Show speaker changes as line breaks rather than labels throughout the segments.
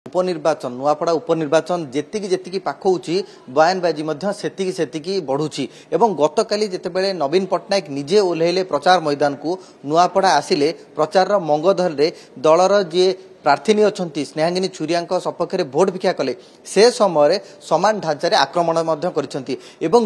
उपनिर्वाचन नुआपड़ा उपनिर्वाचन जेतिकी जेतिकी पाखौची बयानबाजी सेतिकी बढ़ुची एवं गतकाली जेतेबेले नवीन पट्टनायक निजे ओह्लैले प्रचार मैदान को नुआपड़ा आसिले प्रचार मंगधर रे दलर जे प्रार्थी अच्छा स्नेहांगिनी छुरिया सपक्ष में भोट भिक्षा कले से समय समान ढांचार आक्रमण कर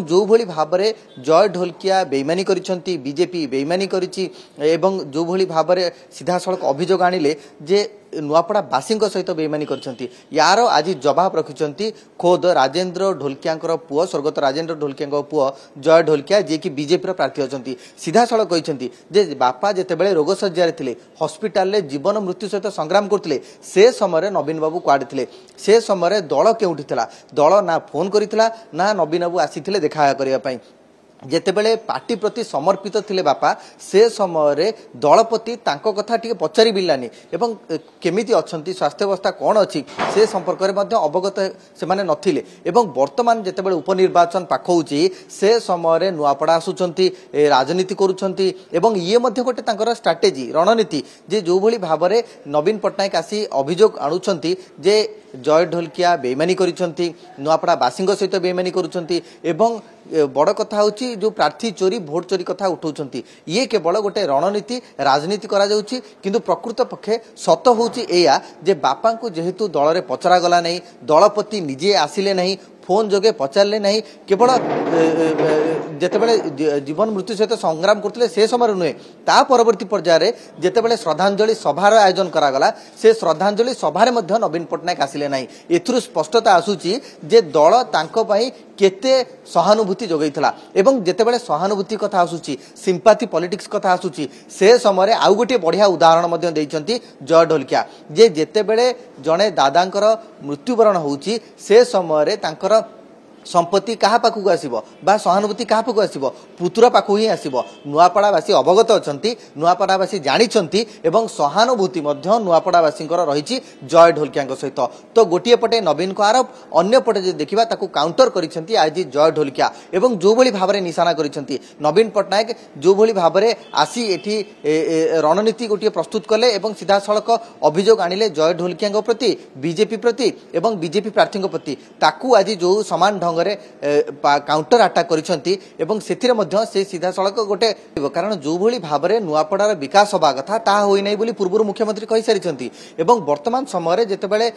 जो भली भाव में जय ढोलकिया बेईमानी करिसेंती बीजेपी बेईमानी करिछि एवं जो भली भाव में सीधा सड़क अभियोग आनिले जे नुआपड़ा बासी सहित बेईमानी करछंती यार आज जवाब रखिंट खोद राजेन्द्र ढोलकिया पुओ स्वर्गत राजेन्द्र ढोलकिया पुओ जय ढोलकिया जी कि बीजेपी प्रार्थी अच्छा सीधा सड़क कहते जे बापा जितेबाला रोग शज्यार थे हस्पिटाल जीवन मृत्यु सहित संग्राम करते से समय नवीन बाबू कुआड़े थे से समय दल केउठी थिला दल ना फोन करिथिला ना नवीन बाबू आसीथिले देखा करने जेतेबेले पार्टी प्रति समर्पित थिले बापा से समय दल प्रति तांको कथा टिके पचारि बिलानी एवं केमिति अछंती स्वास्थ्य अवस्था कौन अच्छी से संपर्क में अवगत से माने नथिले एवं वर्तमान जेतेबेले उपनिर्वाचन पाखौची से समय नुआपड़ा आसुचंती राजनीति करूछंती एवं ये मध्य गोटे तांकर स्ट्राटेजी रणनीति जे जो भली भाव में नवीन पट्टनायक आसी अभियोग आणुछंती जे जय ढोलकिया बेईमानी करिसेंती नुआपड़ा बासी सहित बेईमानी करुछंती एवं बड़ कथा होची जो प्रार्थी चोरी भोट चोरी कथा उठाउछंती ये केवल गोटे रणनीति राजनीति करा जाउची किंतु प्रकृत पक्षे सत होची एया जे बापा को जेहेतु दल रे पचरा गला नहीं दलपति निजे आसिले नहीं फोन जोगे पचारे नहीं केवल जितेबाला जीवन मृत्यु सहित संग्राम करते से समय नुहे ता परवर्ती पर्यायर जितेबाला श्रद्धांजलि सभार आयोजन करागला से श्रद्धांजलि सभार नवीन पट्टनायक आसिले नहीं एथुरु स्पष्टता आसुची जे दल तांको पई केते सहानुभूति जोगैथला एवं जेतेबाला सहानुभूति कथा आसुची सिंपाथी पॉलिटिक्स कथा आसुची से समय आउ गोटे बढ़िया उदाहरण मध्य दैछंती जय ढोलकिया जे जेतेबाला जणे दादांकर मृत्युवरण होउची से समय तांकर संपत्ति क्या पाखक आसब सहानुभूति क्या पाखक आसब पुत्र पाखु ही आसब नुआपड़ावासी अवगत अच्छा नुआपड़ावासी जानी एवं सहानुभूति नुआपड़ावासी रही जय ढोलकिया सहित तो गोटे पटे नवीन को आरोप अन्य पटे देखा काउंटर कर आज जय ढोलकिया एवं जो भली भाव में निशाना कर नवीन पट्टनायक जो भली भाव में आसी एठी रणनीति गोटे प्रस्तुत कले एवं सीधा सड़क अभियोग आनिले जय ढोलकिया प्रति बीजेपी प्रति एवं बीजेपी प्रार्थी प्रति ताकू आज जो समान ढंग काउंटर अटाक कर सीधा सड़क गोटे कारण जो भली भाव में नुआपड़ार विकास हवा कथा ता होई नै बोली पूर्व मुख्यमंत्री कहि सारिछंती एवं वर्तमान समय जेतेबेले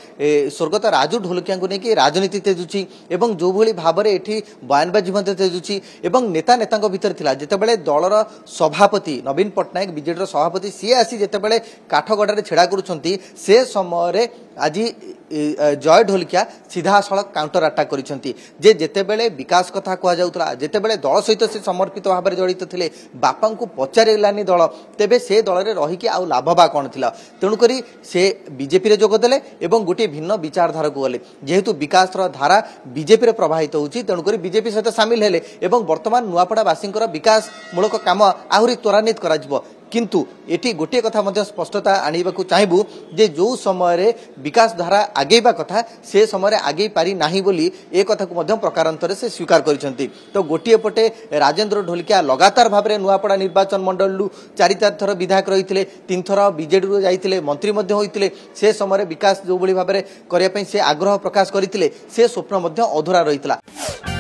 स्वर्गत राजू ढोलकिया को लेकिन राजनीति तेजुची एवं जो भली भाव में एठी बयानबाजी मध्य तेजुची एवं नेता नेता भितर थिला जेतेबेले दलर सभापति नवीन पट्टनायक बीजेडी सभापति सी आसी जेतेबेले काठगड़ारे छेड़ा करुछंती से समय आज जय ढोलकिया सीधा सड़क काउंटर अटाक करिसेंती जे जेतेबेले विकास कथा कह जाउतला जेतेबेले दल सहित से समर्पित भाव में जड़ित थिले बापा को पचारिलानी दल तेबे से दल रे रही कि आउ लाभबा कौन थिला तेणुकरी से बीजेपी रे जोगदेले एवं गोटे भिन्न विचारधारा को गले जेहेतु विकास धारा बीजेपी रे प्रभावित होउची तेणुकरी बीजेपी सहित सामिल हेले एवं वर्तमान नुआपड़ावासी विकास मूलक काम आहुरी त्वरान्वित करा किंतु एटी गोटे कथा मध्य स्पष्टता आनिबाकू चाहबू जे जो समय विकास धारा आगेबा कथा से समय आगे पारी नाही बोली ए कथा को मध्य प्रकारांतर से स्वीकार करिसेंती तो गोटे पटे राजेन्द्र ढोलकिया लगातार भाव में नुआपड़ा निर्वाचन मंडल 4-4 थर विधायक रही 3 थर बीजेडी जाइए मंत्री मध्य होइतिले से समय विकास जो भली भाव में करने से आग्रह प्रकाश करते से स्वप्न मध्य अधूरा रही।